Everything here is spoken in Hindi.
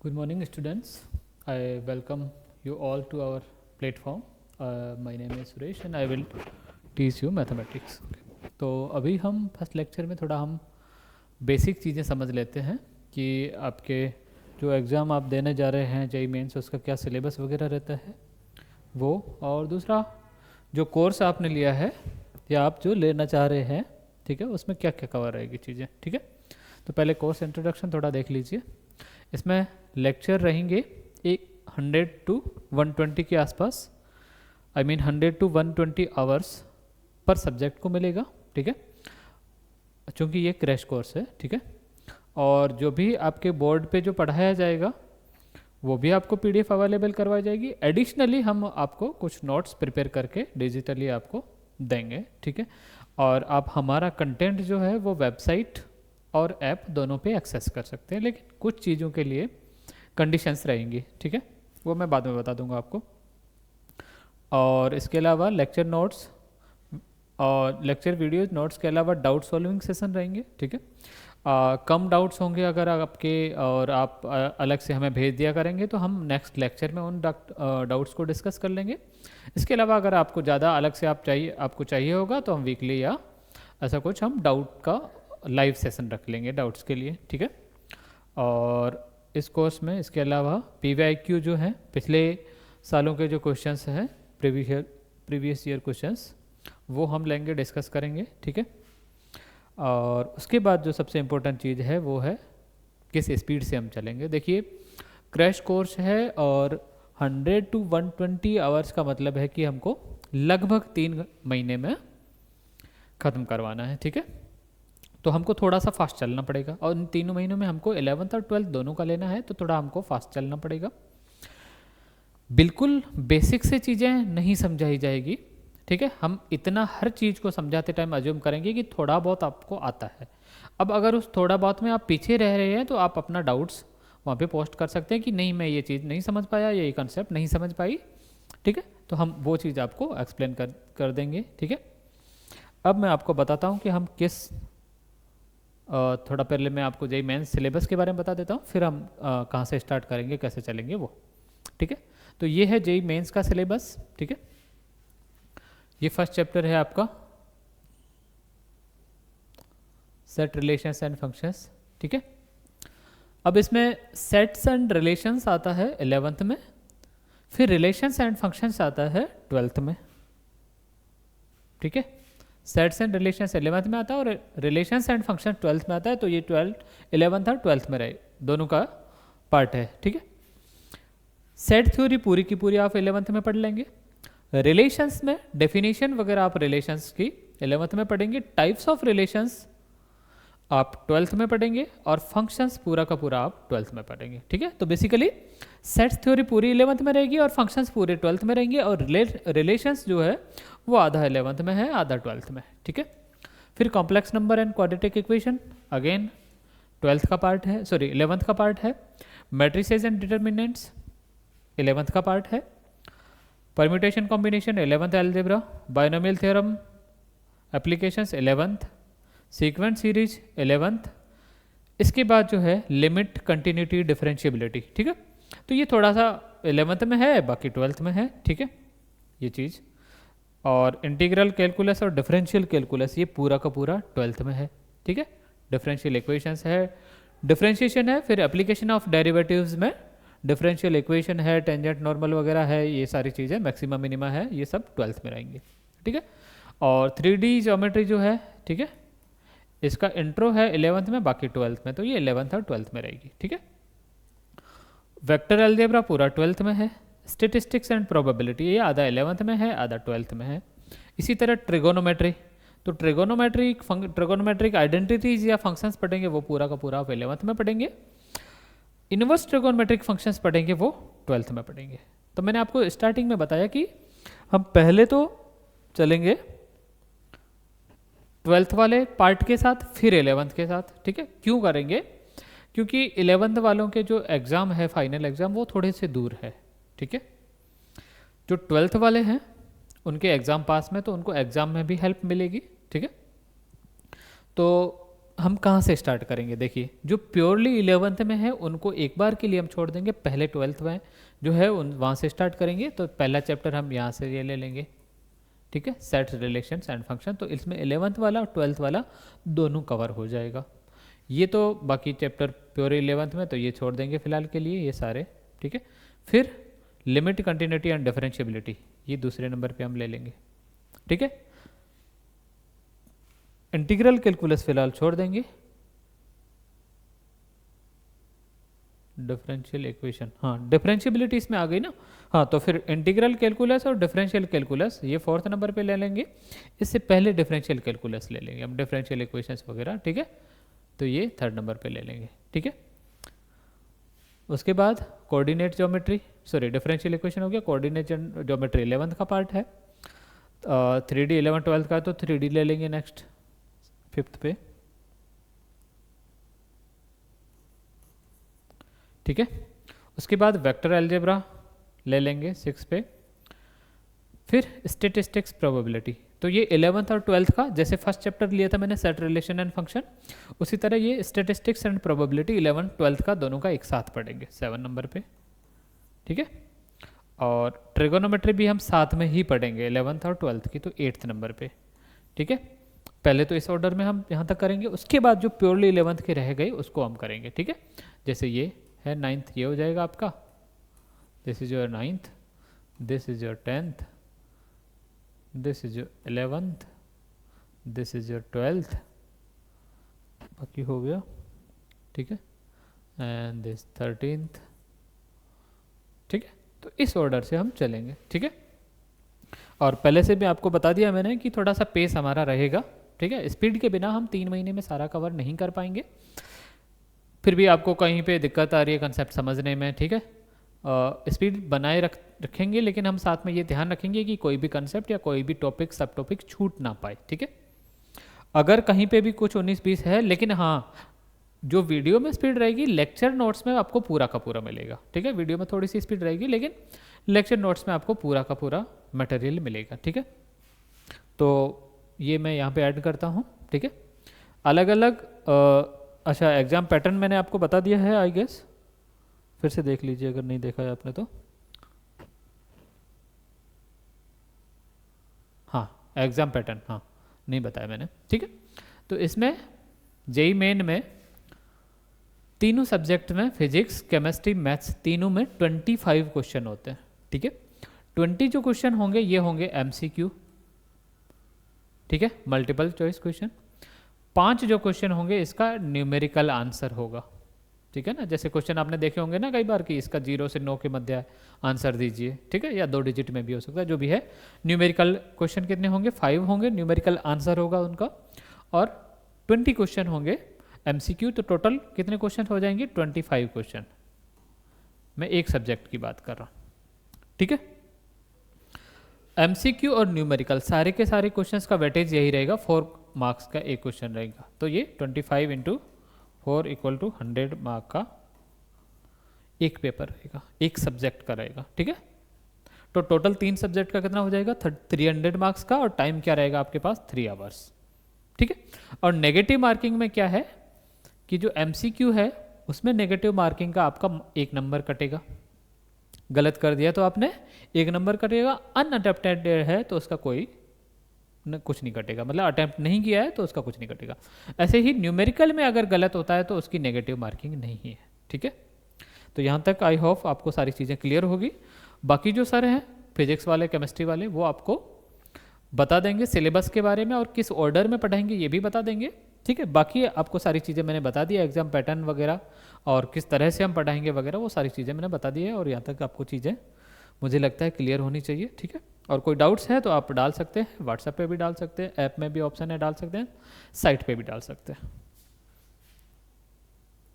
Good morning, students. I welcome you all to our platform. My name is Suresh and I will teach you mathematics. तो अभी हम फर्स्ट लेक्चर में थोड़ा हम बेसिक चीज़ें समझ लेते हैं कि आपके जो एग्ज़ाम आप देने जा रहे हैं जेईई मेंस उसका क्या सिलेबस वगैरह रहता है वो, और दूसरा जो कोर्स आपने लिया है या आप जो लेना चाह रहे हैं, ठीक है, उसमें क्या क्या कवर रहेगी चीज़ें, ठीक है। तो पहले कोर्स इंट्रोडक्शन थोड़ा देख लीजिए। इसमें लेक्चर रहेंगे एक 100 to 120 के आसपास, I mean 100 to 120 hours per subject को मिलेगा, ठीक है, चूँकि ये क्रैश कोर्स है, ठीक है। और जो भी आपके बोर्ड पे जो पढ़ाया जाएगा वो भी आपको पीडीएफ अवेलेबल करवाई जाएगी। एडिशनली हम आपको कुछ नोट्स प्रिपेयर करके डिजिटली आपको देंगे, ठीक है। और आप हमारा कंटेंट जो है वो वेबसाइट और ऐप दोनों पे एक्सेस कर सकते हैं, लेकिन कुछ चीज़ों के लिए कंडीशंस रहेंगी, ठीक है, वो मैं बाद में बता दूंगा आपको। और इसके अलावा लेक्चर नोट्स और लेक्चर वीडियोस नोट्स के अलावा डाउट सॉल्विंग सेशन रहेंगे, ठीक है। कम डाउट्स होंगे अगर आपके, और आप अलग से हमें भेज दिया करेंगे तो हम नेक्स्ट लेक्चर में उन डाउट्स को डिस्कस कर लेंगे। इसके अलावा अगर आपको ज़्यादा अलग से आपको चाहिए होगा तो हम वीकली या ऐसा कुछ हम डाउट का लाइव सेशन रख लेंगे डाउट्स के लिए, ठीक है। और इस कोर्स में इसके अलावा पीवीआईक्यू जो है पिछले सालों के जो क्वेश्चंस हैं, प्रीवियस ईयर क्वेश्चंस, वो हम लेंगे, डिस्कस करेंगे, ठीक है। और उसके बाद जो सबसे इम्पोर्टेंट चीज़ है वो है किस स्पीड से हम चलेंगे। देखिए क्रैश कोर्स है और 100 to 120 आवर्स का मतलब है कि हमको लगभग 3 महीने में ख़त्म करवाना है, ठीक है। तो हमको थोड़ा सा फास्ट चलना पड़ेगा, और इन 3 महीनों में हमको 11th और 12th दोनों का लेना है, तो थोड़ा हमको फास्ट चलना पड़ेगा। बिल्कुल बेसिक से चीज़ें नहीं समझाई जाएगी, ठीक है। हम इतना हर चीज़ को समझाते टाइम अज्यूम करेंगे कि थोड़ा बहुत आपको आता है। अब अगर उस थोड़ा बहुत में आप पीछे रह रहे हैं तो आप अपना डाउट्स वहाँ पे पोस्ट कर सकते हैं कि नहीं मैं ये चीज़ नहीं समझ पाया, ये कंसेप्ट नहीं समझ पाई, ठीक है। तो हम वो चीज़ आपको एक्सप्लेन कर देंगे, ठीक है। अब मैं आपको बताता हूँ कि हम किस थोड़ा पहले मैं आपको जेईई मेंस सिलेबस के बारे में बता देता हूँ, फिर हम कहाँ से स्टार्ट करेंगे, कैसे चलेंगे वो, ठीक है। तो ये है जेईई मेंस का सिलेबस, ठीक है। ये फर्स्ट चैप्टर है आपका सेट रिलेशंस एंड फंक्शंस, ठीक है। अब इसमें सेट्स एंड रिलेशंस आता है 11th में, फिर रिलेशंस एंड फंक्शंस आता है 12th में, ठीक है। सेट्स एंड रिलेशंस 11th में आता है और रिलेशंस एंड फंक्शन 12th में आता है, तो ये 11th और 12th में रहे, दोनों का पार्ट है, ठीक है। सेट थ्योरी पूरी की पूरी आप 11th में पढ़ लेंगे। रिलेशंस में डेफिनेशन वगैरह आप रिलेशंस की 11th में पढ़ेंगे। टाइप्स ऑफ रिलेशंस आप 12th में पढ़ेंगे, और फंक्शंस पूरा का पूरा आप 12th में पढ़ेंगे, ठीक है। तो बेसिकली सेट्स थ्योरी पूरी 11th में रहेगी और फंक्शंस पूरे 12th में रहेंगे, और रिलेशंस जो है वो आधा 11th में है, आधा 12th में है, ठीक है। फिर complex number and quadratic equation again 12th का पार्ट है, सॉरी 11th का पार्ट है। मैट्रिसेस एंड डिटर्मिनेंट्स 11th का पार्ट है। Permutation combination 11th algebra. Binomial theorem applications 11th। Sequence series 11th। इसके बाद जो है लिमिट, कंटिन्यूटी, डिफरेंशिएबिलिटी, ठीक है। तो ये थोड़ा सा 11th में है, बाकी 12th में है, ठीक है, ये चीज़। और इंटीग्रल कैलकुलस और डिफरेंशियल कैलकुलस ये पूरा का पूरा 12th में है, ठीक है। डिफरेंशियल इक्वेशंस है, डिफरेंशिएशन है, फिर एप्लीकेशन ऑफ डेरिवेटिव्स में डिफरेंशियल इक्वेशन है, टेंजेंट नॉर्मल वगैरह है, ये सारी चीज़ें, मैक्सिमा मिनिमा है, ये सब 12th में रहेंगे, ठीक है। और 3D ज्योमेट्री जो है, ठीक है, इसका इंट्रो है 11th में, बाकी 12th में, तो ये 11th और 12th में रहेगी, ठीक है। वेक्टर अलजेब्रा पूरा 12th में है। स्टेटिस्टिक्स एंड प्रोबेबिलिटी ये आधा 11th में है, आधा 12th में है। इसी तरह ट्रिगोनोमेट्री, तो ट्रिगोनोमेट्रिक आइडेंटिटीज या फंक्शंस पढ़ेंगे वो पूरा का पूरा आप 11th में पढ़ेंगे। इनवर्स ट्रिगोनोमेट्रिक फंक्शंस पढ़ेंगे वो 12th में पढ़ेंगे। तो मैंने आपको स्टार्टिंग में बताया कि हम पहले तो चलेंगे 12th वाले पार्ट के साथ, फिर 11th के साथ, ठीक है। क्यों करेंगे? क्योंकि 11th वालों के जो एग्ज़ाम है, फाइनल एग्ज़ाम, वो थोड़े से दूर है, ठीक है। जो 12th वाले हैं उनके एग्ज़ाम पास में, तो उनको एग्ज़ाम में भी हेल्प मिलेगी, ठीक है। तो हम कहाँ से स्टार्ट करेंगे? देखिए, जो प्योरली 11th में है उनको एक बार के लिए हम छोड़ देंगे, पहले 12th में जो है उन वहाँ से स्टार्ट करेंगे। तो पहला चैप्टर हम यहाँ से ये ले लेंगे, ठीक है, सेट्स, रिलेशंस एंड फंक्शन। तो इसमें 11th वाला और 12th वाला दोनों कवर हो जाएगा। ये तो बाकी चैप्टर प्योर 11th में तो ये छोड़ देंगे फिलहाल के लिए ये सारे, ठीक है। फिर लिमिट, कंटिन्यूटी एंड डिफरेंशिएबिलिटी, ये दूसरे नंबर पे हम ले लेंगे, ठीक है। इंटीग्रल कैलकुलस फिलहाल छोड़ देंगे। डिफरेंशियल इक्वेशन, हाँ डिफरेंशिएबिलिटी इसमें आ गई ना, हाँ तो फिर इंटीग्रल कैलकुलस और डिफरेंशियल कैलकुलस ये 4th नंबर पे ले लेंगे। इससे पहले डिफरेंशियल कैलकुलस ले लेंगे हम, डिफरेंशियल इक्वेशंस वगैरह, ठीक है। तो ये 3rd नंबर पे ले लेंगे, ठीक है। उसके बाद coordinate geometry, sorry differential equation हो गया, कोऑर्डिनेट ज्योमेट्री 11th का पार्ट है। 3D 11 12th का, तो 3D ले लेंगे नेक्स्ट 5th पे, ठीक है। उसके बाद वेक्टर अलजेब्रा ले लेंगे 6 पे। फिर स्टैटिस्टिक्स, प्रोबेबिलिटी, तो ये 11th और 12th का, जैसे फर्स्ट चैप्टर लिया था मैंने सेट, रिलेशन एंड फंक्शन, उसी तरह ये स्टैटिस्टिक्स एंड प्रोबेबिलिटी 11 12th का दोनों का एक साथ पढ़ेंगे 7 नंबर पे, ठीक है। और ट्रिगोनोमेट्री भी हम साथ में ही पढ़ेंगे 11th और 12th की, तो 8th नंबर पे, ठीक है। पहले तो इस ऑर्डर में हम यहाँ तक करेंगे, उसके बाद जो प्योरली 11th के रह गए उसको हम करेंगे, ठीक है। जैसे ये है 9th, ये हो जाएगा आपका, this is your 9th, this is your 10th, this is your 11th, this is your 12th, बाकी हो गया, ठीक है, एंड दिस 13th, ठीक है। तो इस ऑर्डर से हम चलेंगे, ठीक है। और पहले से भी आपको बता दिया मैंने कि थोड़ा सा पेस हमारा रहेगा, ठीक है। स्पीड के बिना हम 3 महीने में सारा कवर नहीं कर पाएंगे, फिर भी आपको कहीं पे दिक्कत आ रही है कंसेप्ट समझने में, ठीक है। स्पीड बनाए रखेंगे, लेकिन हम साथ में ये ध्यान रखेंगे कि कोई भी कंसेप्ट या कोई भी टॉपिक, सब टॉपिक छूट ना पाए, ठीक है। अगर कहीं पे भी कुछ 19-20 है, लेकिन हाँ जो वीडियो में स्पीड रहेगी, लेक्चर नोट्स में आपको पूरा का पूरा मिलेगा, ठीक है। वीडियो में थोड़ी सी स्पीड रहेगी, लेकिन लेक्चर नोट्स में आपको पूरा का पूरा मटेरियल मिलेगा, ठीक है। तो ये मैं यहाँ पे ऐड करता हूँ, ठीक है। अलग अलग अच्छा, एग्जाम पैटर्न मैंने आपको बता दिया है आई गेस, फिर से देख लीजिए अगर नहीं देखा है आपने तो। हाँ एग्जाम पैटर्न, हाँ नहीं बताया मैंने, ठीक है। तो इसमें जेई मेन में तीनों सब्जेक्ट में, फिजिक्स, केमिस्ट्री, मैथ्स, तीनों में 25 क्वेश्चन होते हैं, ठीक है। 20 जो क्वेश्चन होंगे ये होंगे एमसीक्यू, ठीक है, मल्टीपल चॉइस क्वेश्चन। 5 जो क्वेश्चन होंगे इसका न्यूमेरिकल आंसर होगा, ठीक है ना। जैसे क्वेश्चन आपने देखे होंगे ना कई बार कि इसका 0 से 9 के मध्य आंसर दीजिए, ठीक है, या 2 डिजिट में भी हो सकता है, जो भी है। न्यूमेरिकल क्वेश्चन कितने होंगे? 5 होंगे, न्यूमेरिकल आंसर होगा उनका। और 20 क्वेश्चन होंगे एमसीक्यू, तो टोटल कितने क्वेश्चन हो जाएंगे? 25 क्वेश्चन। मैं एक सब्जेक्ट की बात कर रहा हूँ, ठीक है। एमसीक्यू और न्यूमेरिकल सारे के सारे क्वेश्चंस का वेटेज यही रहेगा, 4 मार्क्स का एक क्वेश्चन रहेगा। तो ये 25 इंटू 4 इक्वल टू 100 मार्क का एक पेपर रहेगा, एक सब्जेक्ट का रहेगा, ठीक है। तो टोटल 3 सब्जेक्ट का कितना हो जाएगा? 300 मार्क्स का, और टाइम क्या रहेगा आपके पास? 3 आवर्स, ठीक है। और नेगेटिव मार्किंग में क्या है कि जो एमसीक्यू है उसमें नेगेटिव मार्किंग का आपका 1 नंबर कटेगा, गलत कर दिया तो आपने 1 नंबर कटेगा। अनअटेम्प्टेड है तो उसका कोई कुछ नहीं कटेगा, मतलब अटेम्प्ट नहीं किया है तो उसका कुछ नहीं कटेगा। ऐसे ही न्यूमेरिकल में अगर गलत होता है तो उसकी नेगेटिव मार्किंग नहीं है, ठीक है। तो यहाँ तक आई होप आपको सारी चीज़ें क्लियर होगी। बाकी जो सर हैं फिजिक्स वाले, केमिस्ट्री वाले, वो आपको बता देंगे सिलेबस के बारे में और किस ऑर्डर में पढ़ाएंगे ये भी बता देंगे, ठीक है। बाकी आपको सारी चीज़ें मैंने बता दी, एग्जाम पैटर्न वगैरह और किस तरह से हम पढ़ाएंगे वगैरह, वो सारी चीज़ें मैंने बता दी है। और यहाँ तक आपको चीज़ें मुझे लगता है क्लियर होनी चाहिए, ठीक है। और कोई डाउट्स है तो आप डाल सकते हैं, व्हाट्सएप पे भी डाल सकते हैं, ऐप में भी ऑप्शन है डाल सकते हैं, साइट पे भी डाल सकते हैं।